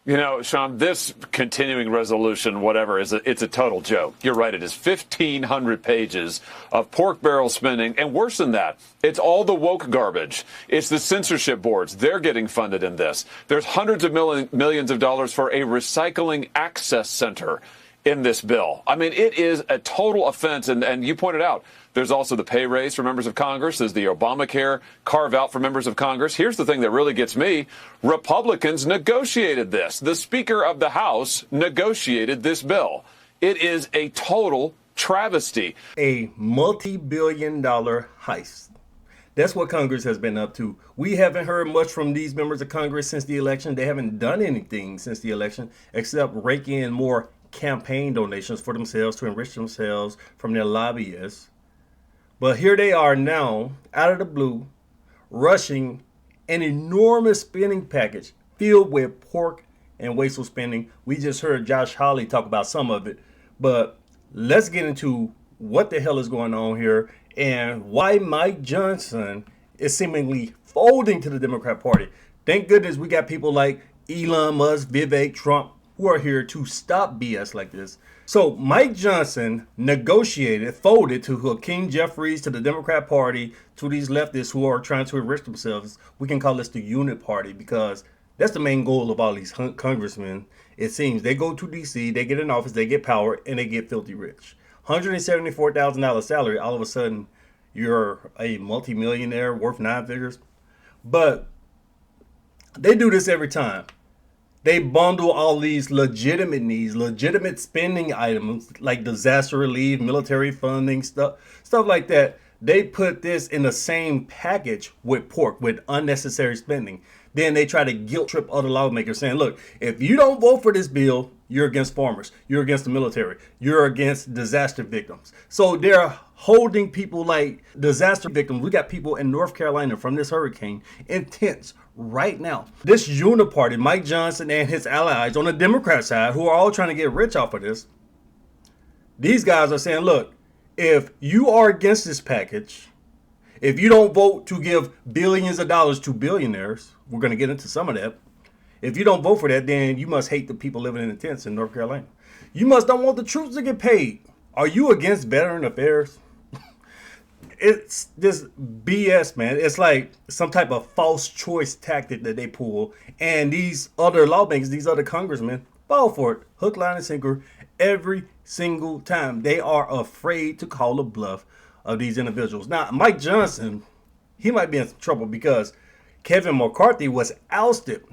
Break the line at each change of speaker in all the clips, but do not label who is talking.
You know, Sean, this continuing resolution, whatever, it's a total joke. You're right. It is 1,500 pages of pork barrel spending. And worse than that, it's all the woke garbage. It's the censorship boards. They're getting funded in this. There's hundreds of millions of dollars for a recycling access center in this bill. I mean, it is a total offense. And you pointed out, there's also the pay raise for members of Congress. There's the Obamacare carve out for members of Congress. Here's the thing that really gets me. Republicans negotiated this. The Speaker of the House negotiated this bill. It is a total travesty.
A multi-billion-dollar heist. That's what Congress has been up to. We haven't heard much from these members of Congress since the election. They haven't done anything since the election except rake in more campaign donations for themselves to enrich themselves from their lobbyists. But here they are now, out of the blue, rushing an enormous spending package filled with pork and wasteful spending. We just heard Josh Hawley talk about some of it. But let's get into what the hell is going on here and why Mike Johnson is seemingly folding to the Democrat Party. Thank goodness we got people like Elon Musk, Vivek, Trump, who are here to stop BS like this. So Mike Johnson folded to Hakeem Jeffries, to the Democrat Party, to these leftists who are trying to enrich themselves. We can call this the unit party because that's the main goal of all these congressmen. It seems they go to D.C., they get in office, they get power, and they get filthy rich. $174,000 salary, all of a sudden you're a multimillionaire worth nine figures. But they do this every time. They bundle all these legitimate needs, legitimate spending items like disaster relief, military funding, stuff like that. They put this in the same package with pork, with unnecessary spending. Then they try to guilt trip other lawmakers saying, look, if you don't vote for this bill, you're against farmers, you're against the military, you're against disaster victims. So they're holding people like disaster victims. We got people in North Carolina from this hurricane in tents right now. This uniparty, Mike Johnson and his allies on the Democrat side, who are all trying to get rich off of this, these guys are saying, look, if you are against this package, if you don't vote to give billions of dollars to billionaires, we're going to get into some of that. If you don't vote for that, then you must hate the people living in the tents in North Carolina. You must don't want the troops to get paid. Are you against veteran affairs? It's this BS, man. It's like some type of false choice tactic that they pull. And these other lawmakers, these other congressmen fall for it. Hook, line, and sinker every single time. They are afraid to call a bluff of these individuals. Now, Mike Johnson, he might be in some trouble because Kevin McCarthy was ousted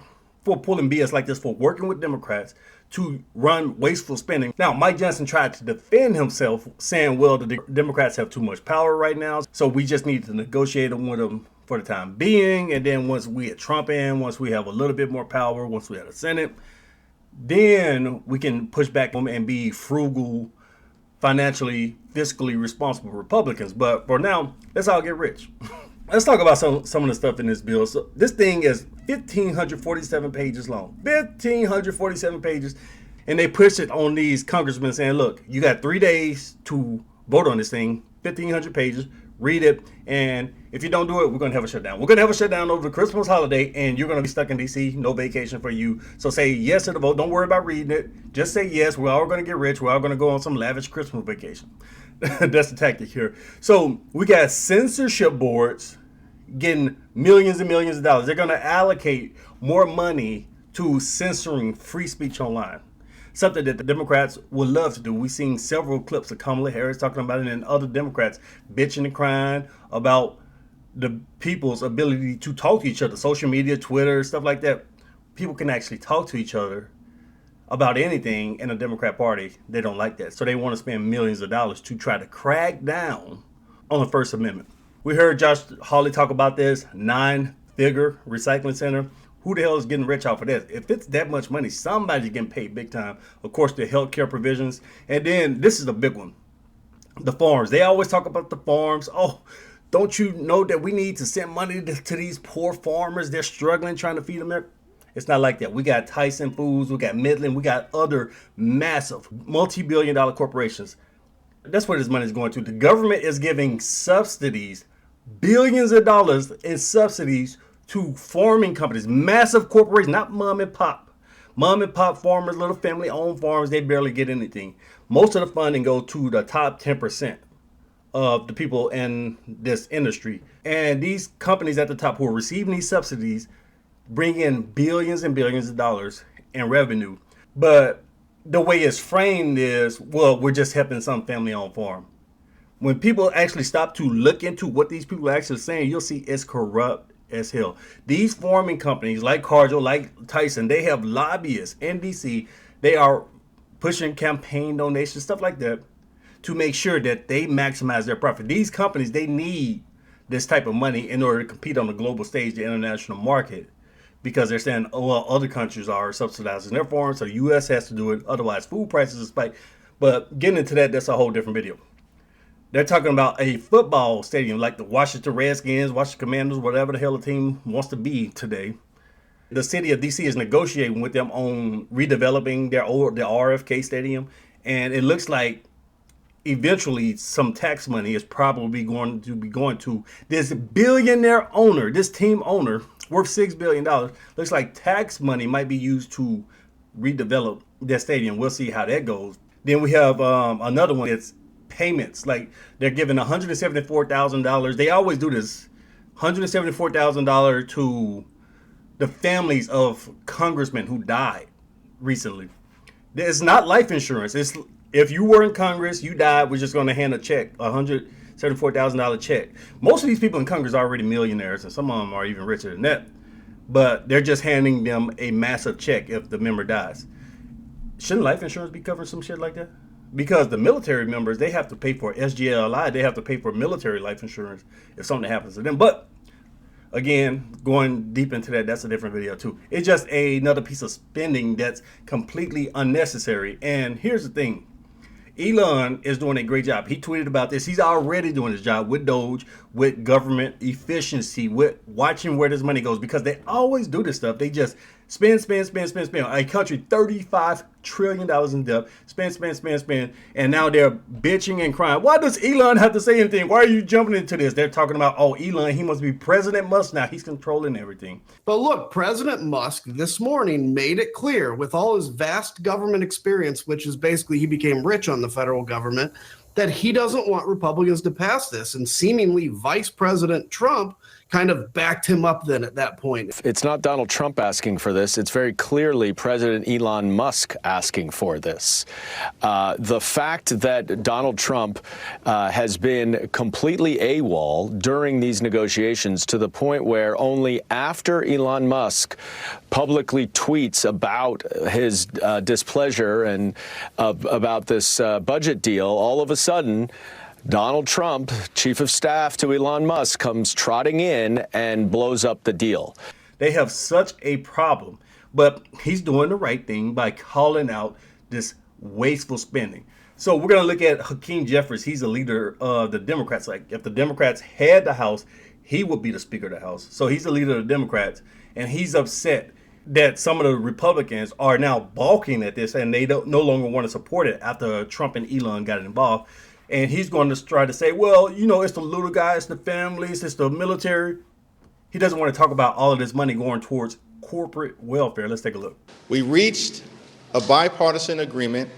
for pulling BS like this, for working with Democrats to run wasteful spending. Now, Mike Johnson tried to defend himself, saying, well, the Democrats have too much power right now, so we just need to negotiate with them for the time being. And then once we get Trump in, once we have a little bit more power, once we have the Senate, then we can push back on them and be frugal, financially, fiscally responsible Republicans. But for now, let's all get rich. Let's talk about some of the stuff in this bill. So this thing is 1,547 pages long. 1,547 pages. And they push it on these congressmen saying, look, you got 3 days to vote on this thing. 1,500 pages. Read it. And if you don't do it, we're going to have a shutdown. We're going to have a shutdown over the Christmas holiday, and you're going to be stuck in D.C. No vacation for you. So say yes to the vote. Don't worry about reading it. Just say yes. We're all going to get rich. We're all going to go on some lavish Christmas vacation. That's the tactic here. So we got censorship boards getting millions and millions of dollars. They're going to allocate more money to censoring free speech online. Something that the Democrats would love to do. We've seen several clips of Kamala Harris talking about it, and other Democrats bitching and crying about the people's ability to talk to each other. Social media, Twitter, stuff like that. People can actually talk to each other about anything in the Democrat Party. They don't like that. So they want to spend millions of dollars to try to crack down on the First Amendment. We heard Josh Hawley talk about this 9-figure recycling center. Who the hell is getting rich off of that? If it's that much money, somebody's getting paid big time. Of course, the healthcare provisions. And then this is the big one. The farms. They always talk about the farms. Oh, don't you know that we need to send money to these poor farmers? They're struggling trying to feed them. It's not like that. We got Tyson Foods. We got Midland. We got other massive multi-billion-dollar corporations. That's where this money is going to. The government is giving subsidies, billions of dollars in subsidies to farming companies, massive corporations, not mom and pop, Mom and pop farmers, little family owned farms, they barely get anything. Most of the funding goes to the top 10% of the people in this industry. And these companies at the top who are receiving these subsidies bring in billions and billions of dollars in revenue. But the way it's framed is, well, we're just helping some family owned farm. When people actually stop to look into what these people are actually saying, you'll see it's corrupt as hell. These farming companies like Cargill, like Tyson, they have lobbyists in DC. They are pushing campaign donations, stuff like that, to make sure that they maximize their profit. These companies, they need this type of money in order to compete on the global stage, the international market, because they're saying, oh, well, other countries are subsidizing their farms, so the U.S. has to do it. Otherwise, food prices spike. But getting into that, that's a whole different video. They're talking about a football stadium like the Washington Redskins, Washington Commanders, whatever the hell the team wants to be today. The city of D.C. is negotiating with them on redeveloping the RFK Stadium, and it looks like eventually some tax money is probably going to this billionaire owner, this team owner worth $6 billion. Looks like tax money might be used to redevelop that stadium. We'll see how that goes. Then we have another one. It's payments. Like they're giving $174,000. They always do this. $174,000 to the families of congressmen who died recently. It's not life insurance. It's if you were in Congress, you died, we're just going to hand a check, $174,000 check. Most of these people in Congress are already millionaires, and some of them are even richer than that. But they're just handing them a massive check if the member dies. Shouldn't life insurance be covering some shit like that? Because the military members, they have to pay for SGLI. They have to pay for military life insurance if something happens to them. But again, going deep into that, that's a different video too. It's just another piece of spending that's completely unnecessary. And here's the thing. Elon is doing a great job. He tweeted about this. He's already doing his job with Doge, with government efficiency, with watching where this money goes, because they always do this stuff. They just spend. A country, $35 trillion in debt, spend. And now they're bitching and crying. Why does Elon have to say anything? Why are you jumping into this? They're talking about, oh, Elon, he must be President Musk now. He's controlling everything.
But look, President Musk this morning made it clear with all his vast government experience, which is basically he became rich on the federal government, that he doesn't want Republicans to pass this. And seemingly Vice President Trump kind of backed him up then at that point.
It's not Donald Trump asking for this. It's very clearly President Elon Musk asking for this. The fact that Donald Trump has been completely AWOL during these negotiations to the point where only after Elon Musk publicly tweets about his displeasure and about this budget deal, all of a sudden, Donald Trump, chief of staff to Elon Musk, comes trotting in and blows up the deal.
They have such a problem, but he's doing the right thing by calling out this wasteful spending. So we're going to look at Hakeem Jeffries. He's the leader of the Democrats. Like if the Democrats had the House, he would be the Speaker of the House. So he's the leader of the Democrats, and he's upset that some of the Republicans are now balking at this, and they no longer want to support it after Trump and Elon got involved. And he's going to try to say, well, you know, it's the little guys, it's the families, it's the military. He doesn't want to talk about all of this money going towards corporate welfare. Let's take a look.
We reached a bipartisan agreement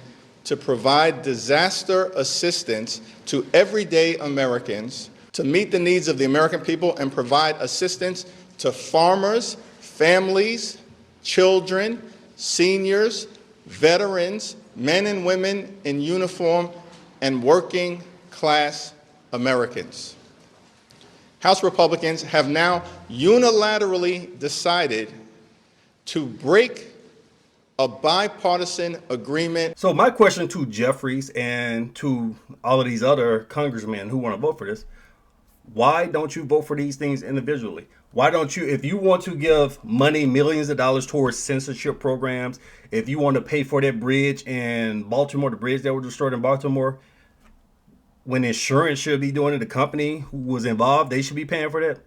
to provide disaster assistance to everyday Americans to meet the needs of the American people and provide assistance to farmers, families, children, seniors, veterans, men and women in uniform, and working class Americans. House Republicans have now unilaterally decided to break a bipartisan agreement.
So my question to Jeffries and to all of these other congressmen who want to vote for this, why don't you vote for these things individually? Why don't you, if you want to give money, millions of dollars towards censorship programs, if you want to pay for that bridge in Baltimore, the bridge that was destroyed in Baltimore, when insurance should be doing it, the company who was involved, they should be paying for that.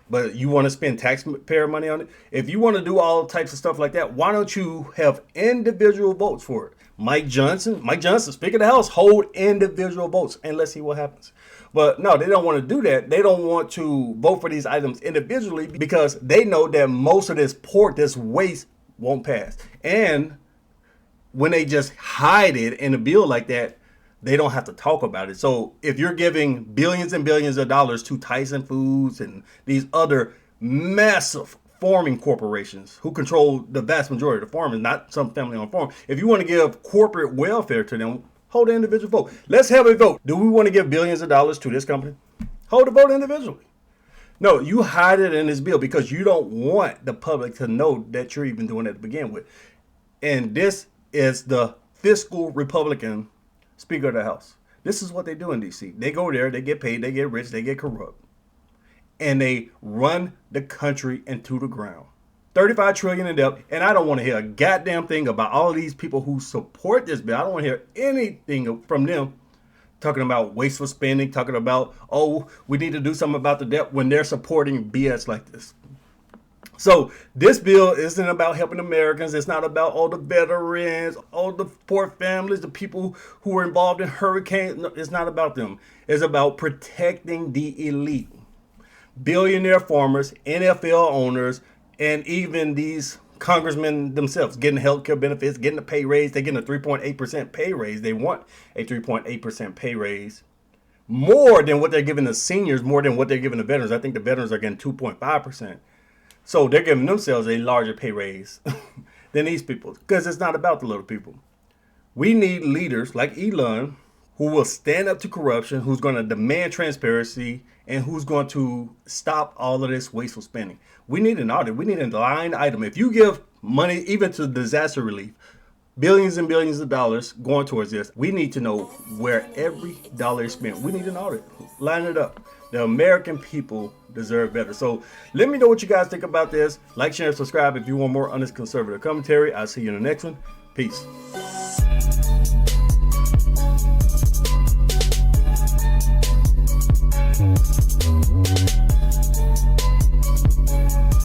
But you want to spend taxpayer money on it? If you want to do all types of stuff like that, why don't you have individual votes for it? Mike Johnson, Speaker of the House, hold individual votes and let's see what happens. But no, they don't want to do that. They don't want to vote for these items individually because they know that most of this pork, this waste, won't pass. And when they just hide it in a bill like that, they don't have to talk about it. So if you're giving billions and billions of dollars to Tyson Foods and these other massive farming corporations who control the vast majority of the farmers, not some family-owned farm, if you want to give corporate welfare to them, hold the individual vote. Let's have a vote. Do we want to give billions of dollars to this company? Hold the vote individually. No, you hide it in this bill because you don't want the public to know that you're even doing it to begin with. And this is the fiscal Republican Speaker of the House. This is what they do in D.C. They go there, they get paid, they get rich, they get corrupt. And they run the country into the ground. 35 trillion in debt. And I don't want to hear a goddamn thing about all of these people who support this bill. I don't want to hear anything from them talking about wasteful spending, talking about, oh, we need to do something about the debt when they're supporting BS like this. So this bill isn't about helping Americans. It's not about all the veterans, all the poor families, the people who were involved in hurricanes. No, it's not about them. It's about protecting the elite. Billionaire farmers, NFL owners, and even these congressmen themselves getting health care benefits, getting a pay raise. They're getting a 3.8% pay raise. They want a 3.8% pay raise. More than what they're giving the seniors, more than what they're giving the veterans. I think the veterans are getting 2.5%. So they're giving themselves a larger pay raise than these people because it's not about the little people. We need leaders like Elon who will stand up to corruption, who's going to demand transparency, and who's going to stop all of this wasteful spending. We need an audit. We need a line item. If you give money even to disaster relief, billions and billions of dollars going towards this, we need to know where every dollar is spent. We need an audit. Line it up. The American people deserve better. So let me know what you guys think about this. Like, share, and subscribe if you want more honest conservative commentary. I'll see you in the next one. Peace.